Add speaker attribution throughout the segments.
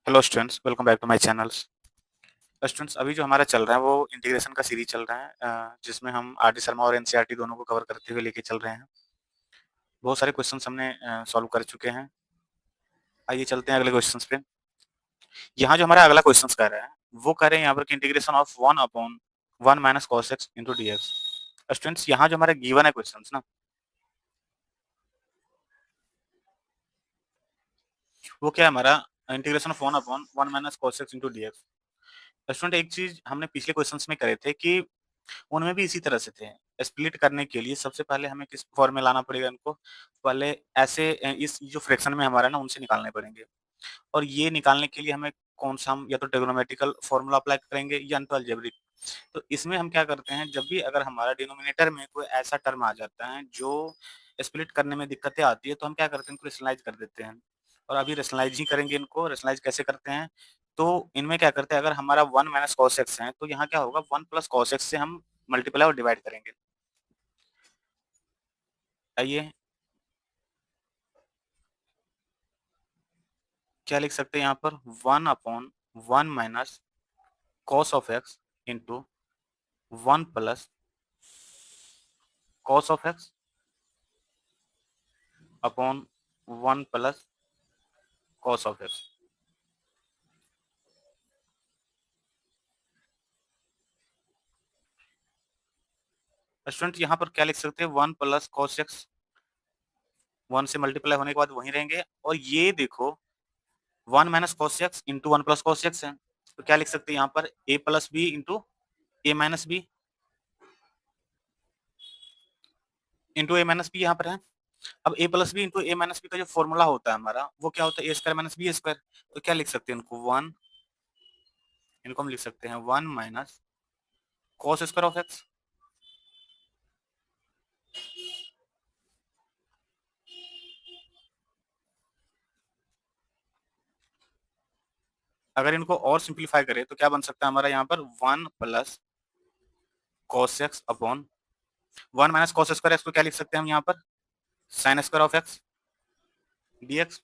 Speaker 1: Hello students, welcome back to my channels. Students, अभी जो हमारा चल रहा है वो इंटीग्रेशन का सीरीज चल रहा है, जिसमें हम आर डी शर्मा और एनसीईआरटी दोनों को कवर करते हुए लेके चल रहे हैं। बहुत सारे क्वेश्चंस हमने सॉल्व कर चुके हैं। आइए चलते हैं अगले क्वेश्चंस पे। यहाँ जो हमारा अगला क्वेश्चंस कह रहा है वो कह रहे हैं यहाँ पर कि integration of 1/1 minus cos x into d x. Students, यहाँ जो हमारा गिवन है क्वेश्चंस ना, वो क्या है हमारा integration of 1/1 minus cos x into d x. Student, एक चीज हमने पिछले क्वेश्चंस में करे थे कि उनमें भी इसी तरह से थे। स्प्लिट करने के लिए सबसे पहले हमें किस फॉर्म में लाना पड़ेगा इनको, पहले ऐसे इस जो फ्रैक्शन में हमारा ना उनसे निकालने पड़ेंगे। और ये निकालने के लिए हमें कौन सा, हम या तो ट्रिग्नोमेट्रिकल फॉर्मूला अप्लाई करेंगे या तो अलजेब्रिक। तो इसमें हम क्या करते हैं, जब भी अगर हमारा डिनोमिनेटर में कोई ऐसा टर्म आ जाता है जो स्प्लिट करने में दिक्कतें आती है, तो हम क्या करते हैं, इनको रेशनलाइज कर देते हैं। और अभी रेशनलाइज ही करेंगे इनको। रेशनलाइज कैसे करते हैं, तो इनमें क्या करते हैं, अगर हमारा 1 माइनस कॉस एक्स है तो यहाँ क्या होगा, 1 प्लस कॉस एक्स से हम मल्टीप्लाई और डिवाइड करेंगे। आइए क्या लिख सकते हैं यहाँ पर, 1/1 minus cos of x into 1 plus cos of x upon 1 plus cos of x. Student, यहाँ पर क्या लिख सकते हैं, 1 प्लस कॉस एक्स 1 से मल्टीप्लाई होने के बाद वहीं रहेंगे। और ये देखो 1 minus cos x into 1 plus cos x है, तो क्या लिख सकते हैं यहाँ पर, a plus b into a minus b into a minus b यहाँ पर है। अब a plus b into a minus b का जो फॉर्मूला होता है हमारा, वो क्या होता है, ए स्क्वायर माइनस बी स्क्वायर। तो क्या लिख सकते हैं इनको, इनको हम लिख सकते हैं 1 minus cos square of x. अगर इनको और सिंप्लीफाई करें तो क्या बन सकता है हमारा यहाँ पर, 1 plus cos x upon 1 minus cos square x को क्या लिख सकते हैं हम यहाँ पर, sine square of x dx.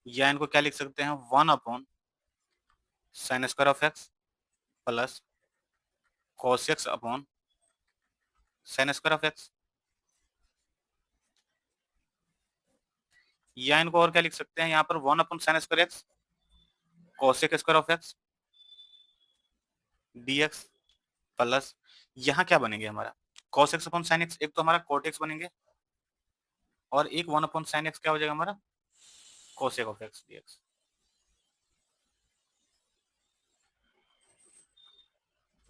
Speaker 1: या इनको क्या लिख सकते हैं, 1 upon sine square of x plus cos x upon sine square of x. या इनको और क्या लिख सकते हैं यहाँ पर, 1 upon sine square x cosec square of x dx plus, यहाँ क्या बनेंगे हमारा, cos x upon sine x, एक तो हमारा कॉट एक्स बनेंगे और एक 1 अपॉन साइन एक्स क्या हो जाएगा हमारा, cosec of x dx.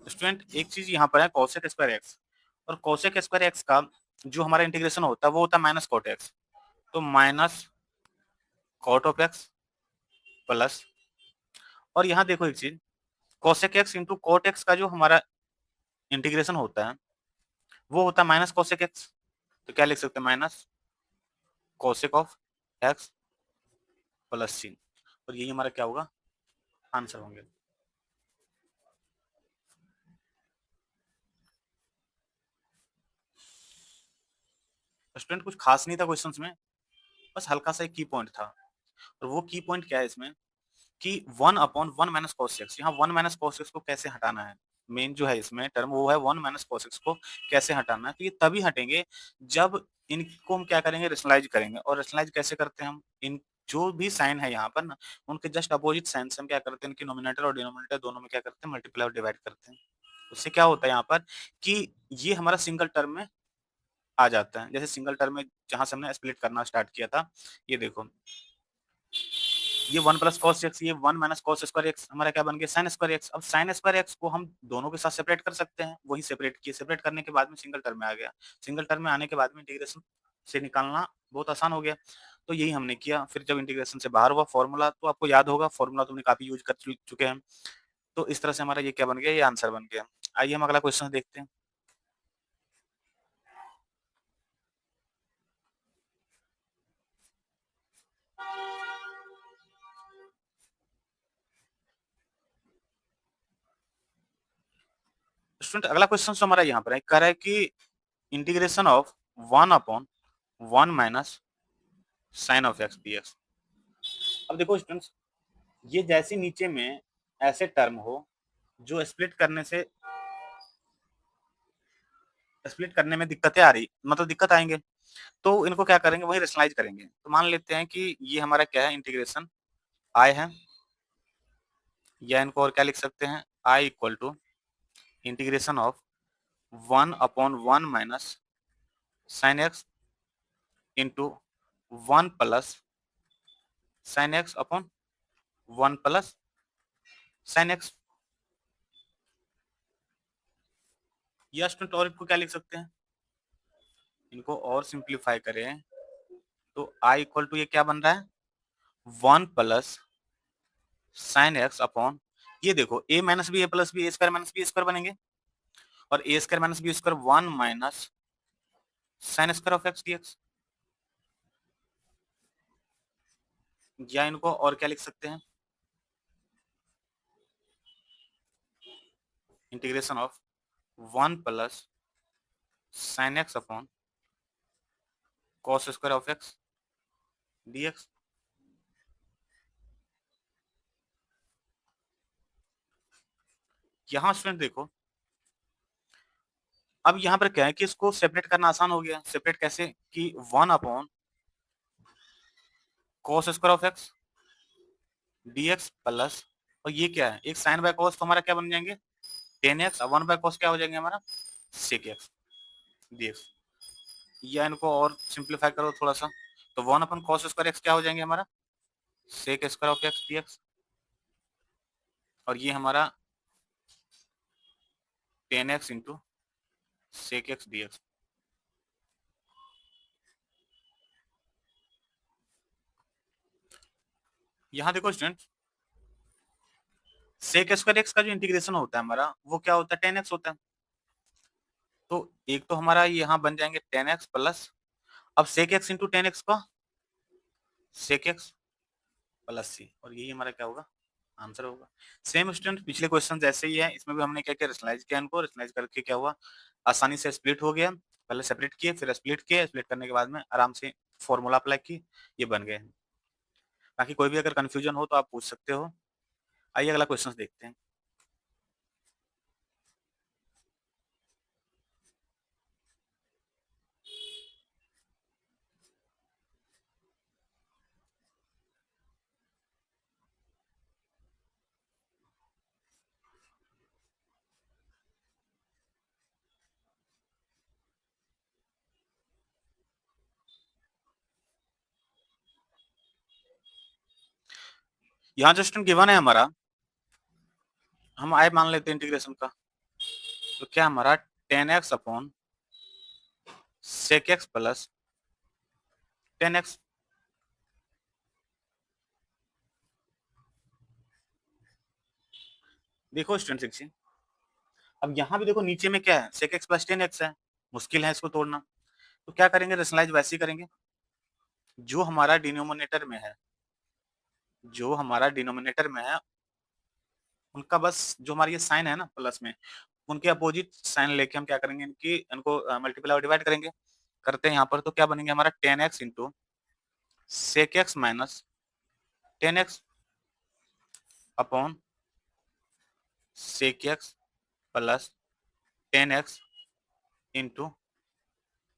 Speaker 1: Student, एक चीज यहाँ पर है, कॉसेक स्क्वायर एक्स और कॉसेक स्क्वायर एक्स का जो हमारा इंटीग्रेशन होता है वो होता है माइनस कॉट एक्स। तो minus cot of x plus, और यहाँ देखो एक चीज, cosec x into cot x का जो हमारा इंटीग्रेशन होता है वो होता है माइनस कॉसेक एक्स। तो क्या लिख सकते हैं, minus cosec of x plus c. और यही हमारा क्या होगा, आंसर होंगे। स्टूडेंट, कुछ खास नहीं था क्वेश्चंस में, बस हल्का सा एक की पॉइंट था। और वो की पॉइंट क्या है इसमें, कि 1/1 माइनस कॉस एक्स, यहाँ 1 माइनस कॉस एक्स को कैसे हटाना है। मेन जो है इसमें टर्म वो है 1 माइनस कॉस एक्स को कैसे हटाना है। तो ये तभी हटेंगे जब इनको हम क्या करेंगे, रेशनलाइज करेंगे। और रेशनलाइज कैसे करते हैं हम, इन जो भी साइन है यहाँ पर ना, उनके जस्ट अपोजिट साइन से हम क्या करते हैं, इनके नोमिनेटर और डिनोमिनेटर दोनों में क्या करते हैं, मल्टीप्लाई और डिवाइड करते हैं। उससे क्या होता है यहाँ पर, कि ये हमारा सिंगल टर्म में आ जाता है। जैसे सिंगल टर्म में जहां से हमने स्प्लिट करना स्टार्ट किया था, ये देखो, ये 1 प्लस कॉस एक्स, ये 1 माइनस कॉस स्क्वायर एक्स हमारा क्या बन गया, साइन स्क्वायर एक्स। अब साइन स्क्वायर एक्स को हम दोनों के साथ सेपरेट कर सकते हैं, वही सेपरेट किए, सेपरेट करने के बाद में सिंगल टर्म में आ गया। सिंगल टर्म में आने के बाद में इंटीग्रेशन से निकालना बहुत आसान हो गया। तो यही हमने किया। फिर जब इंटीग्रेशन से बाहर हुआ फॉर्मूला, तो आपको याद होगा फॉर्मूला तुमने काफी यूज कर चुके हैं। तो इस तरह से हमारा ये क्या बन गया, ये आंसर बन गया। आइए हम अगला क्वेश्चन देखते हैं। स्टूडेंट, अगला क्वेश्चन हमारा यहाँ पर है, कह रहा है कि integration of 1/1 minus sine of x d x. अब देखो स्टूडेंट्स, ये जैसे नीचे में ऐसे टर्म हो जो स्प्लिट करने में दिक्कतें आ रही, मतलब दिक्कत आएंगे, तो इनको क्या करेंगे, वही रेशनलाइज करेंगे। तो मान लेते हैं कि ये हमारा क्या है, इंटीग्रेशन आई है, या इनको और क्या लिख सकते हैं, I equal to integration of 1/1 minus sine x into 1 plus sine x upon 1 plus sine x. या स्टूडेंट और इनको क्या लिख सकते हैं, इनको और सिंप्लीफाई करें तो आई इक्वल टू ये क्या बन रहा है, 1 प्लस साइन एक्स अपॉन, ये देखो A minus B A plus B, A square minus B square बनेंगे, और A square minus B square 1 minus sine square of x d x. या इनको और क्या लिख सकते हैं, integration of 1 plus sine x upon cos square of x d x. यहाँ स्टूडेंट देखो, अब यहाँ पर क्या है कि इसको सेपरेट करना आसान हो गया। सेपरेट कैसे, कि 1/cos square of x dx plus, और ये क्या है, एक साइन बाय कॉस, तो हमारा क्या बन जाएंगे 10x, 1/cos क्या हो जाएंगे हमारा sec x dx। या इनको और सिंप्लीफाई करो थोड़ा सा, तो 1/cos स्क्वायर एक्स क्या हो जाएंगे हमारा sec square of x dx, और ये हमारा 10x into sec x dx। यहाँ देखो स्टूडेंट, sec स्क्वायर एक्स का जो इंटीग्रेशन होता है हमारा, वो क्या होता है 10x होता है। तो एक तो हमारा यहाँ बन जाएंगे 10x प्लस, अब sec x इंटू 10x का sec x प्लस सी, और यही हमारा क्या होगा आंसर होगा। सेम स्टूडेंट पिछले क्वेश्चन जैसे ही है, इसमें भी हमने क्या किया, रेशनलाइज किया, इनको रेशनलाइज करके क्या हुआ, आसानी से स्प्लिट हो गया। पहले सेपरेट किए, फिर स्प्लिट किए, स्प्लिट करने के बाद में आराम से फॉर्मूला अप्लाई की, ये बन गए। बाकी कोई भी अगर कंफ्यूजन हो तो आप पूछ सकते हो। आइए अगला क्वेश्चन देखते हैं। यहाँ जो स्टूडेंट गिवन है हमारा, हम आए मान लेते हैं इंटीग्रेशन का, तो क्या हमारा 10x upon sec x plus 10x। देखो स्टूडेंट सेक्शन, अब यहाँ भी देखो नीचे में क्या है, sec x प्लस 10x है, मुश्किल है इसको तोड़ना। तो क्या करेंगे, रेशनलाइज वैसे ही करेंगे, जो हमारा डिनोमिनेटर में है, जो हमारा डिनोमिनेटर में है उनका बस, जो हमारी ये साइन है ना प्लस में, उनके अपोजिट साइन लेके हम क्या करेंगे, इनको मल्टीप्लाई और डिवाइड करेंगे। करते हैं यहाँ पर, तो क्या बनेंगे हमारा 10x into sec x minus 10x upon sec x plus 10x into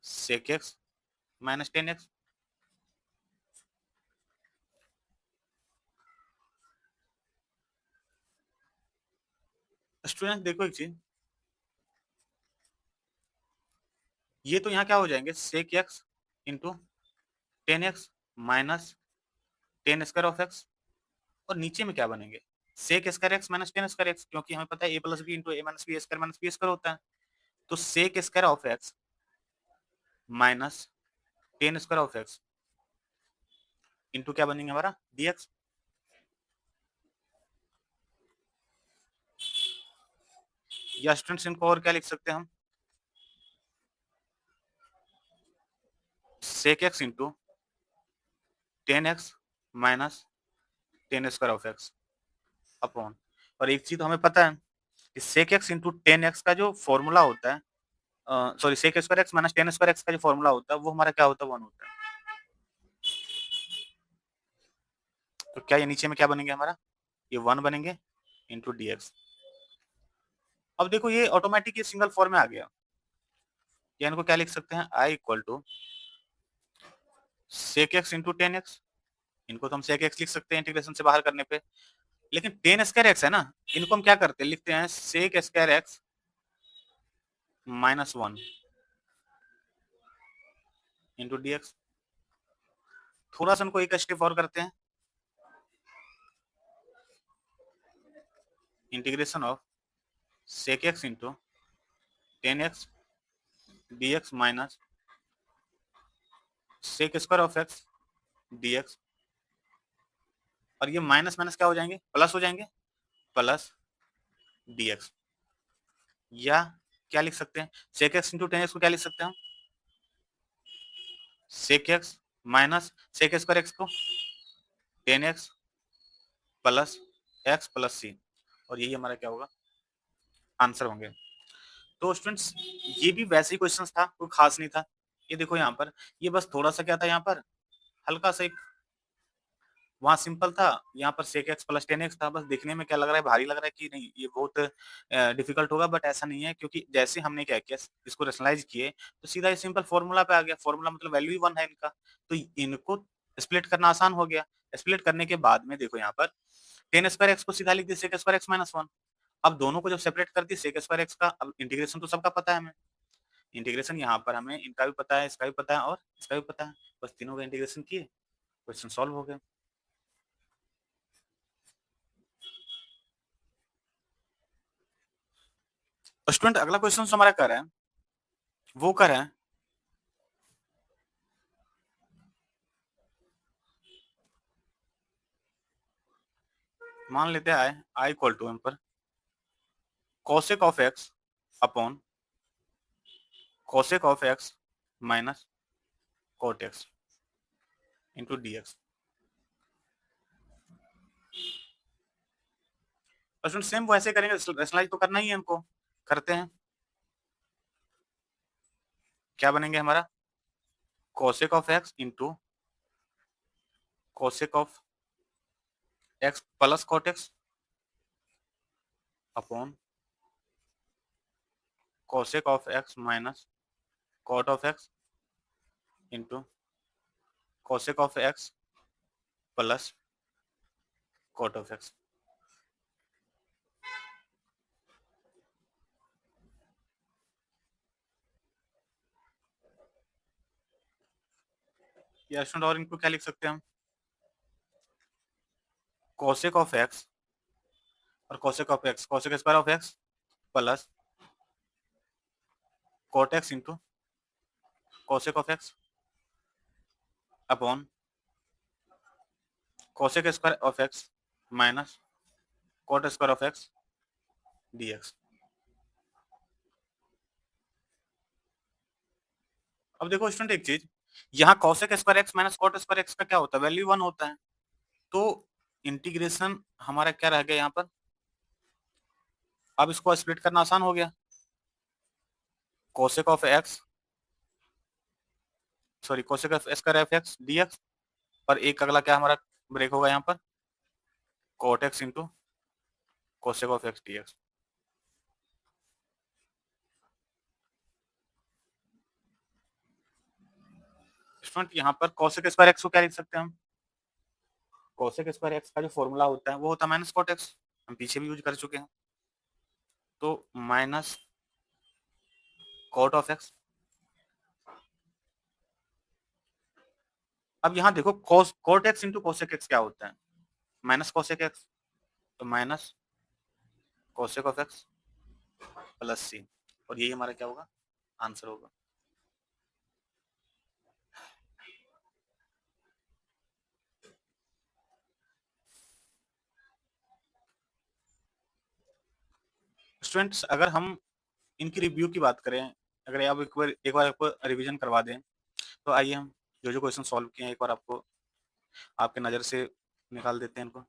Speaker 1: sec x minus 10x। Student देखो एक चीज, ये तो यहाँ क्या हो जाएंगे, sec x into 10x minus 10 square of x, और नीचे में क्या बनेंगे, sec square x minus 10 square x, क्योंकि हमें पता है a plus b into a minus B square होता है। तो sec square of x minus 10 square of x into क्या बनेंगे हमारा dx। या स्टूडेंट्स इनको और क्या लिख सकते हैं हम, sec x into 10x minus 10 square of x upon, और एक चीज तो हमें पता है कि सेक एक्स इंटू 10x का जो फॉर्मूला होता है sorry sec square x minus ten square x का जो फॉर्मूला होता है वो हमारा क्या होता है, 1 होता है। तो क्या ये नीचे में क्या बनेंगे हमारा, ये 1 बनेंगे इंटू डी एक्स। अब देखो ये ऑटोमेटिक ये सिंगल फॉर्म में आ गया, या इनको क्या लिख सकते हैं, I equal to sec x into ten x. इनको तो हम सेक एक्स लिख सकते हैं इंटीग्रेशन से बाहर करने पे, लेकिन टेन स्क्वायर एक्स है ना, इनको हम क्या करते हैं, लिखते हैं sec square x minus 1 into d x. थोड़ा सा इनको एक स्टेप और करते हैं, integration of sec x into ten x d x minus sec square of x d x. और ये माइनस माइनस क्या हो जाएंगे, प्लस हो जाएंगे, प्लस डी एक्स। या क्या लिख सकते हैं, sec x into ten x को क्या लिख सकते हैं हम, sec x minus sec square x को tan x plus x plus c, और यही हमारा क्या होगा, आंसर होंगे। तो स्टूडेंट्स ये भी वैसे ही क्वेश्चंस था, कोई खास नहीं था। ये देखो यहाँ पर, ये बस थोड़ा सा क्या था, यहाँ पर हल्का सा एक, वहां सिंपल था, यहाँ पर sec x plus ten x था। बस देखने में क्या लग रहा है, भारी लग रहा है कि नहीं ये बहुत डिफिकल्ट होगा, बट ऐसा नहीं है, क्योंकि जैसे हमने क्या किया, इसको रेशनलाइज किए तो सीधा ये सिंपल फॉर्मूला पे आ गया। फॉर्मूला मतलब वैल्यू ही 1 है इनका, तो इनको स्प्लिट करना आसान हो गया। स्प्लिट करने के बाद में देखो यहाँ पर टेन स्क्वायर एक्स को सीधा लिख दिया सेक स्क्वायर एक्स माइनस 1। अब दोनों को जब सेपरेट कर दी सेक स्क्वायर एक्स का, अब इंटीग्रेशन तो सबका पता है हमें, इंटीग्रेशन यहाँ पर हमें इनका भी पता है, इसका भी पता है और इसका भी पता है, बस तीनों का इंटीग्रेशन किए, क्वेश्चन सॉल्व हो गया। स्टूडेंट अगला क्वेश्चन हमारा कर रहे हैं, वो कर रहे हैं मान लेते हैं आई इक्वल टू एम पर cosec of x upon cosec of x minus cot x into d x. Student same वैसे करेंगे, रेशनलाइज तो करना ही है हमको, करते हैं। क्या बनेंगे हमारा, cosec of x into cosec of x plus cot x upon cosec of x minus cot of x into cosec of x plus coat of x. या स्टूडेंट और इनको क्या लिख सकते हैं हम, कोसेक ऑफ एक्स और cosec of x, cosec square of x plus coat x into cosec of x upon cosec square of x minus cot square of x d x. अब देखो स्टूडेंट एक चीज, यहाँ cosec square x minus cot square x का क्या होता है, value 1 होता है। तो इंटीग्रेशन हमारा क्या रह गया यहाँ पर, अब इसको स्प्लिट करना आसान हो गया, cosec of x sorry cosec of square of x d x, और एक अगला क्या हमारा ब्रेक होगा यहाँ पर, cot x into cosec of x d x. Student यहाँ पर कोसेक स्क्वायर एक्स को क्या लिख सकते हैं हम, कोसेक स्क्वायर एक्स का जो फॉर्मूला होता है वो होता है माइनस कोट एक्स, हम पीछे भी यूज कर चुके हैं। तो माइनस कोट ऑफ एक्स। अब यहाँ देखो cot x into cosec x क्या होता है, माइनस कोसेक एक्स, तो minus cosec of x plus c, और यही हमारा क्या होगा, आंसर होगा। स्टूडेंट्स अगर हम इनकी रिव्यू की बात करें, अगर आप एक बार आपको रिवीजन करवा दें, तो आइए हम जो जो क्वेश्चन सॉल्व किए हैं एक बार आपको आपके नज़र से निकाल देते हैं इनको।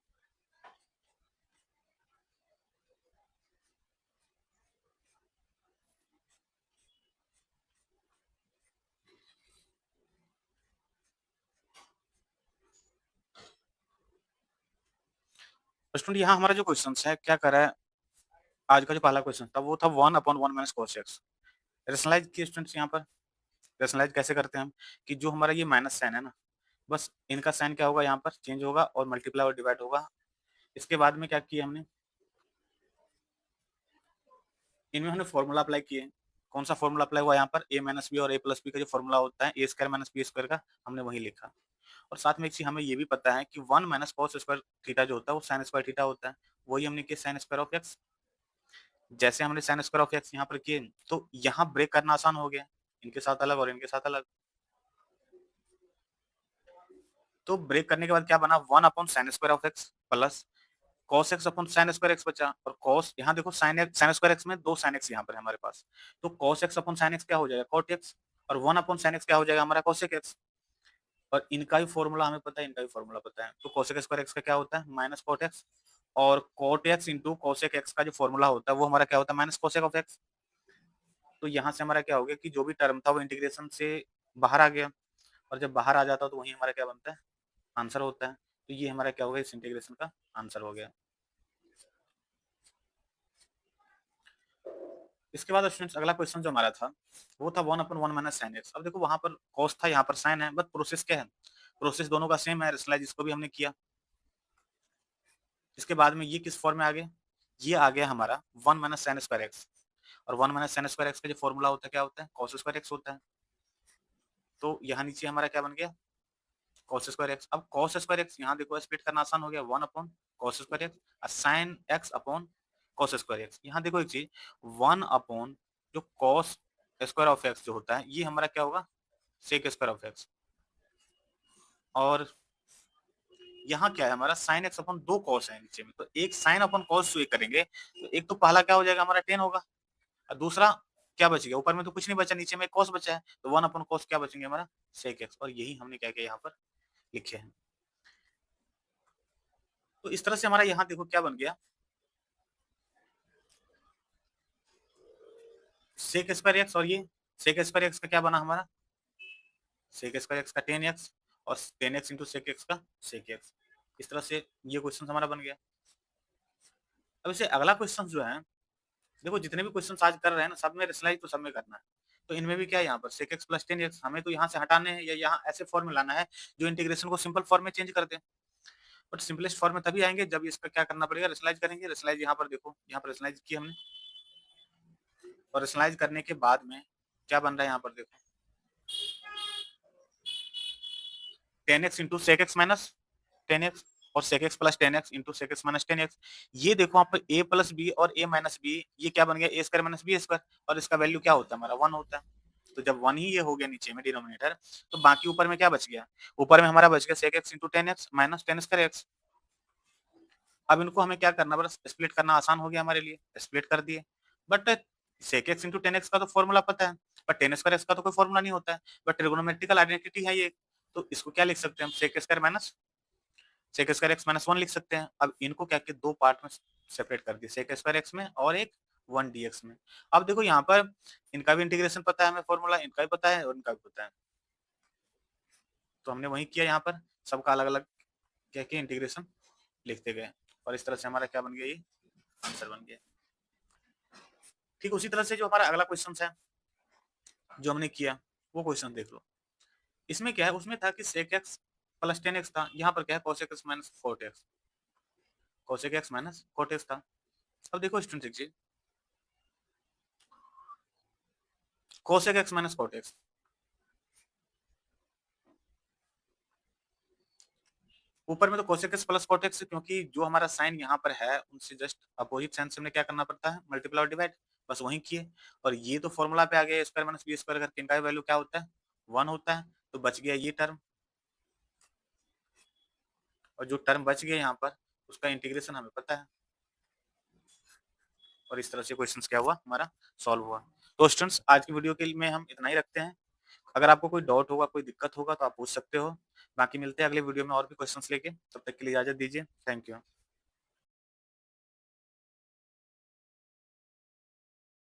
Speaker 1: स्टूडेंट यहाँ हमारा जो क्वेश्चन है क्या कर रहा है, आज का जो पहला क्वेश्चन था वो था 1/1 माइनस cos x। रेशनलाइज किए स्टूडेंट्स यहाँ पर। रेशनलाइज कैसे करते हैं हम, कि जो हमारा ये माइनस साइन है ना, बस इनका साइन क्या होगा यहाँ पर चेंज होगा और मल्टीप्लाई और डिवाइड होगा। इसके बाद में क्या किया हमने, इनमें हमने फॉर्मूला अप्लाई किए। कौन सा फॉर्मूला अप्लाई हुआ यहाँ पर, a माइनस बी और a प्लस बी का जो फॉर्मूला होता है ए स्क्वायर माइनस बी स्क्वायर का, हमने वही लिखा। और साथ में एक चीज हमें ये भी पता है कि 1 माइनस कॉस स्क्वायर थीटा जो होता है वो साइन स्क्वायर थीटा होता है, वही हमने किया साइन स्क्वायर ऑफ एक्स। जैसे हमने साइन स्क्वायर ऑफ एक्स यहाँ पर किए तो यहाँ ब्रेक करना आसान हो गया, इनके साथ अलग और इनके साथ अलग। तो ब्रेक करने के बाद क्या बना, 1 upon sine square of x plus cos x upon sine square x बचा। और cos यहाँ देखो साइन स्क्वायर एक्स में 2 साइन एक्स यहाँ पर है हमारे पास, तो cos x upon sine x क्या हो जाएगा cot x, और 1 अपॉन साइन एक्स क्या हो जाएगा हमारा cosec x। और इनका भी फॉर्मूला हमें पता है, इनका भी फॉर्मूला पता है, तो cosec स्क्वायर एक्स का क्या होता है माइनस cot x, और cot x into cosec x का जो फॉर्मूला होता है वो हमारा क्या होता है माइनस cosec ऑफ x। तो यहाँ से हमारा क्या हो गया कि जो भी टर्म था वो इंटीग्रेशन से बाहर आ गया, और जब बाहर आ जाता है तो वही हमारा क्या बनता है आंसर होता है। तो ये हमारा क्या हो गया इस इंटीग्रेशन का आंसर हो गया। इसके बाद स्टूडेंट्स अगला क्वेश्चन जो हमारा था वो था 1/1 माइनस साइन एक्स। अब देखो वहां पर कॉस था यहाँ पर साइन है, बट प्रोसेस क्या है, प्रोसेस दोनों का सेम है, रेशनलाइज इसको भी हमने किया। इसके बाद में ये किस फॉर्म में आ गया, ये आ गया हमारा 1 माइनस साइन स्क्वायर एक्स। और 1 माइनस साइन स्क्वायर एक्स का जो फॉर्मूला होता है क्या होता है कॉस स्क्वायर एक्स होता है। तो यहाँ नीचे हमारा क्या बन गया कॉस स्क्वायर एक्स। अब कॉस स्क्वायर एक्स यहाँ देखो स्प्लिट करना आसान हो गया, 1 upon cos square x, sign x upon cos square x. यहाँ देखो एक चीज 1 अपॉन जो कॉस स्क्वायर ऑफ एक्स जो होता है ये हमारा क्या होगा सेक स्क्वायर ऑफ एक्स। और यहाँ क्या है हमारा साइन एक्स अपॉन 2 कॉस है नीचे में, तो एक साइन अपॉन कॉस जो करेंगे तो एक तो पहला क्या हो जाएगा हमारा 10 होगा, और दूसरा क्या बच गया ऊपर में तो कुछ नहीं बचा, नीचे में कॉस बचा है, तो 1 अपॉन कॉस क्या बचेंगे हमारा सेक एक्स। और यही हमने क्या किया यहाँ पर लिखे हैं। तो इस तरह से हमारा यहाँ देखो क्या बन गया सेक स्क्वायर एक्स, और ये सेक स्क्वायर एक्स का क्या बना हमारा सेक स्क्वायर एक्स का 10x, और 10x इंटू सेक एक्स का सेक एक्स। इस तरह से ये क्वेश्चन हमारा बन गया। अब इसे अगला क्वेश्चन जो है, देखो जितने भी क्वेश्चन आज कर रहे हैं ना सब में रेशनलाइज तो सब में करना है, तो इनमें भी क्या है यहाँ पर sec x प्लस 10x हमें तो यहाँ से हटाने हैं या यहाँ ऐसे फॉर्म में लाना है जो इंटीग्रेशन को सिंपल फॉर्म में चेंज कर दे। बट सिंपलेस्ट फॉर्म में तभी आएंगे जब इसका क्या करना पड़ेगा रेशनलाइज करेंगे। रेशनलाइज यहाँ पर देखो यहाँ पर रेशनलाइज किया हमने, और रेशनलाइज करने के बाद में क्या बन रहा है यहाँ पर देखो 10x into sec x minus 10x, और sec x plus 10x into sec x minus 10x। ये देखो यहाँ पर a प्लस बी और a माइनस बी, ये क्या बन गया a square minus B square, और इसका वैल्यू क्या होता है हमारा 1 होता है। तो जब 1 ही ये हो गया नीचे में डिनोमिनेटर, तो बाकी ऊपर में क्या बच गया, ऊपर में हमारा बच गया sec x into 10x minus 10 square x। अब इनको हमें क्या करना बस स्प्लिट करना आसान हो गया हमारे लिए, स्प्लिट कर दिए। But sec x into 10x का तो फॉर्मूला पता है, बट 10 स्क्वायर x का तो कोई फॉर्मूला नहीं होता है, बट ट्रिगोनोमेट्रिकल आइडेंटिटी है ये। तो इसको क्या लिख सकते हैं हम sec square minus sec square x minus 1 लिख सकते हैं। अब इनको क्या किया दो पार्ट में सेपरेट कर दिया, सेक स्क्वायर एक्स में और एक 1 dx में। अब देखो यहाँ पर इनका भी इंटीग्रेशन पता है हमें, फॉर्मूला इनका भी पता है और इनका भी पता है, तो हमने वही किया यहाँ पर सबका अलग अलग क्या किया इंटीग्रेशन लिखते गए, और इस तरह से हमारा क्या बन गया ये आंसर बन गया। ठीक उसी तरह से जो हमारा अगला क्वेश्चन है जो हमने किया वो क्वेश्चन देख लो। इसमें क्या है उसमें था कि सेक एक्स प्लस 10x था, यहाँ पर क्या है cosec x minus cot x, cosec x minus cot x था। अब देखो स्टूडेंट जी cosec x minus cot x, ऊपर में तो cosec x plus cot x, क्योंकि जो हमारा साइन यहाँ पर है उनसे जस्ट अपोजिट साइन से हमने क्या करना पड़ता है मल्टीप्लाई और डिवाइड, बस वही किए। और ये तो फॉर्मूला पे आ गया स्क्वायर माइनस बी स्क्वायर करके, इनका वैल्यू क्या होता है 1 होता है, तो बच गया ये टर्म। और जो टर्म बच गया यहाँ पर उसका इंटीग्रेशन हमें पता है, और इस तरह से क्वेश्चन क्या हुआ हमारा सॉल्व हुआ। तो स्टूडेंट्स आज की वीडियो के लिए में हम इतना ही रखते हैं, अगर आपको कोई डाउट होगा कोई दिक्कत होगा तो आप पूछ सकते हो। बाकी मिलते हैं अगले वीडियो में और भी क्वेश्चंस लेके, तब तक के लिए इजाजत दीजिए, थैंक यू।